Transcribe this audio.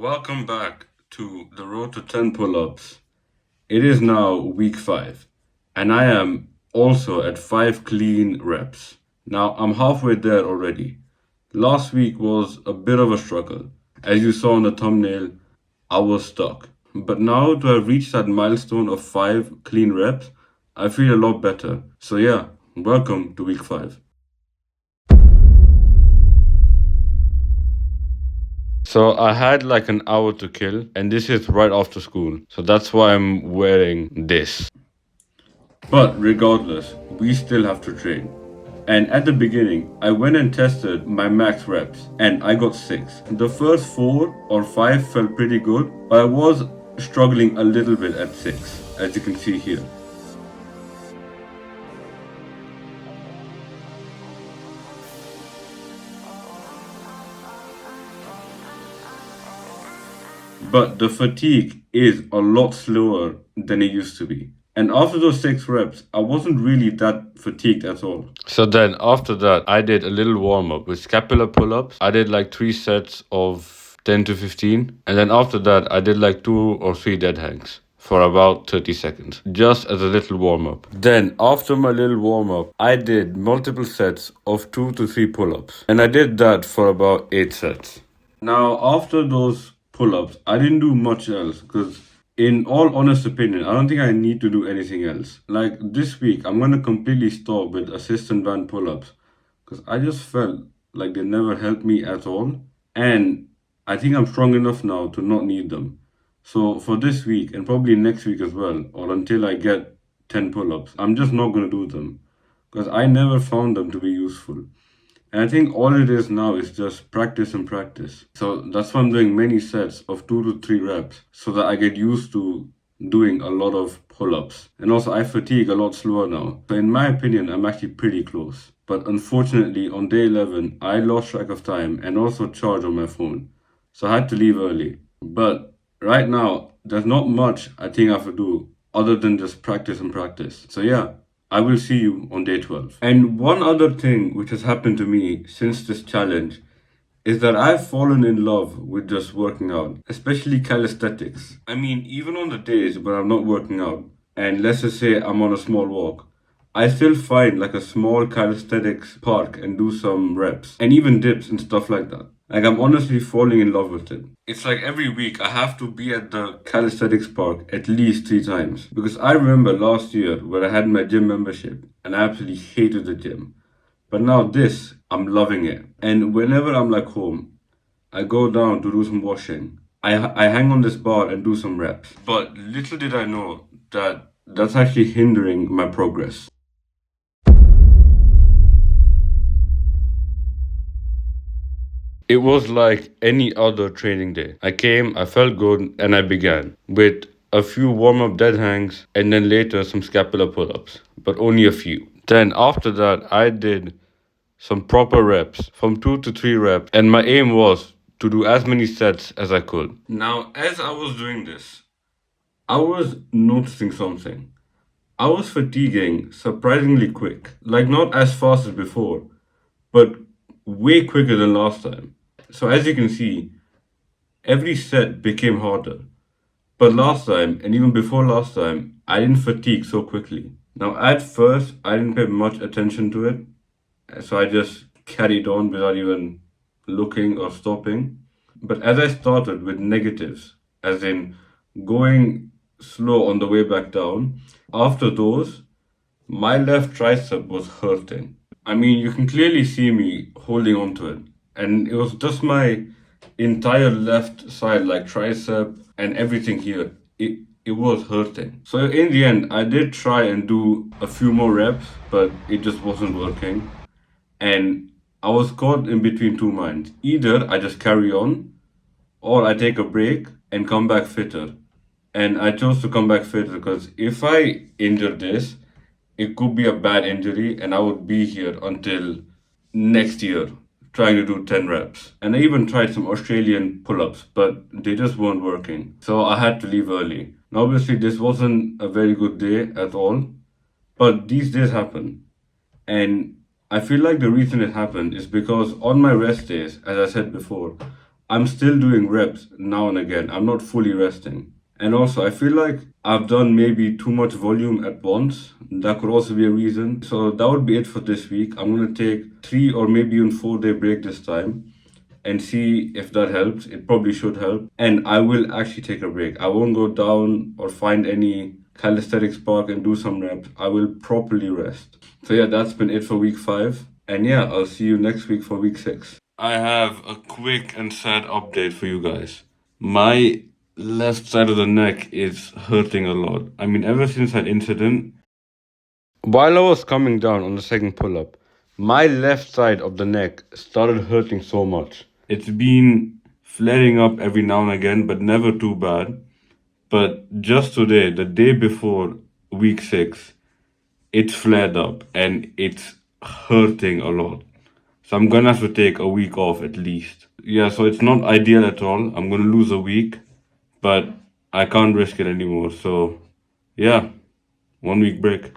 Welcome back to the road to 10 pull ups. It is now week 5, and I am also at 5 clean reps. Now I'm halfway there already. Last week was a bit of a struggle. As you saw in the thumbnail, I was stuck. But now to have reached that milestone of 5 clean reps, I feel a lot better. So, yeah, welcome to week 5. So I had like an hour to kill, and this is right after school. So that's why I'm wearing this. But regardless, we still have to train. And at the beginning, I went and tested my max reps, and I got 6. The first 4 or 5 felt pretty good, but I was struggling a little bit at 6, as you can see here. But the fatigue is a lot slower than it used to be. And after those 6 reps, I wasn't really that fatigued at all. So then after that, I did a little warm up with scapular pull ups. I did like 3 sets of 10 to 15. And then after that, I did like 2 or 3 dead hangs for about 30 seconds, just as a little warm up. Then, after my little warm up, I did multiple sets of 2 to 3 pull ups. And I did that for about 8 sets. Now, after those pull ups, I didn't do much else because, in all honest opinion, I don't think I need to do anything else. Like this week, I'm gonna completely stop with assistant band pull ups because I just felt like they never helped me at all. And I think I'm strong enough now to not need them. So, for this week and probably next week as well, or until I get 10 pull ups, I'm just not gonna do them because I never found them to be useful. And I think all it is now is just practice and practice. So that's why I'm doing many sets of 2 to 3 reps so that I get used to doing a lot of pull ups. And also, I fatigue a lot slower now. So, in my opinion, I'm actually pretty close. But unfortunately, on day 11, I lost track of time and also charge on my phone. So I had to leave early. But right now, there's not much I think I have to do other than just practice and practice. So, yeah. I will see you on day 12. And one other thing which has happened to me since this challenge is that I've fallen in love with just working out, especially calisthenics. I mean, even on the days when I'm not working out, and let's just say I'm on a small walk, I still find like a small calisthenics park and do some reps and even dips and stuff like that. Like, I'm honestly falling in love with it. It's like every week I have to be at the calisthenics park at least 3 times. Because I remember last year where I had my gym membership and I absolutely hated the gym. But now this, I'm loving it. And whenever I'm like home, I go down to do some washing. I hang on this bar and do some reps. But little did I know that that's actually hindering my progress. It was like any other training day. I came, I felt good, and I began with a few warm up dead hangs and then later some scapular pull ups, but only a few. Then after that, I did some proper reps from 2 to 3 reps, and my aim was to do as many sets as I could. Now, as I was doing this, I was noticing something. I was fatiguing surprisingly quick, like not as fast as before, but way quicker than last time. So, as you can see, every set became harder. But last time, and even before last time, I didn't fatigue so quickly. Now, at first, I didn't pay much attention to it, so I just carried on without even looking or stopping. But as I started with negatives, as in going slow on the way back down, after those, my left tricep was hurting. I mean, you can clearly see me holding on to it. And it was just my entire left side, like tricep and everything here. It was hurting. So in the end, I did try and do a few more reps, but it just wasn't working. And I was caught in between two minds. Either I just carry on, or I take a break and come back fitter. And I chose to come back fitter because if I injure this, it could be a bad injury and I would be here until next year trying to do 10 reps. And I even tried some Australian pull ups, but they just weren't working. So I had to leave early. Now, obviously, this wasn't a very good day at all, but these days happen. And I feel like the reason it happened is because on my rest days, as I said before, I'm still doing reps now and again. I'm not fully resting. And also, I feel like I've done maybe too much volume at once. That could also be a reason. So that would be it for this week. I'm going to take 3 or maybe even 4 day break this time and see if that helps. It probably should help. And I will actually take a break. I won't go down or find any calisthenics park and do some reps. I will properly rest. So yeah, that's been it for week 5. And yeah, I'll see you next week for week 6. I have a quick and sad update for you guys. My left side of the neck is hurting a lot. I mean, ever since that incident, while I was coming down on the second pull up, my left side of the neck started hurting so much. It's been flaring up every now and again, but never too bad. But just today, the day before week 6, it's flared up and it's hurting a lot. So I'm gonna have to take a week off at least. Yeah, so it's not ideal at all. I'm gonna lose a week, but I can't risk it anymore. So yeah, 1 week break.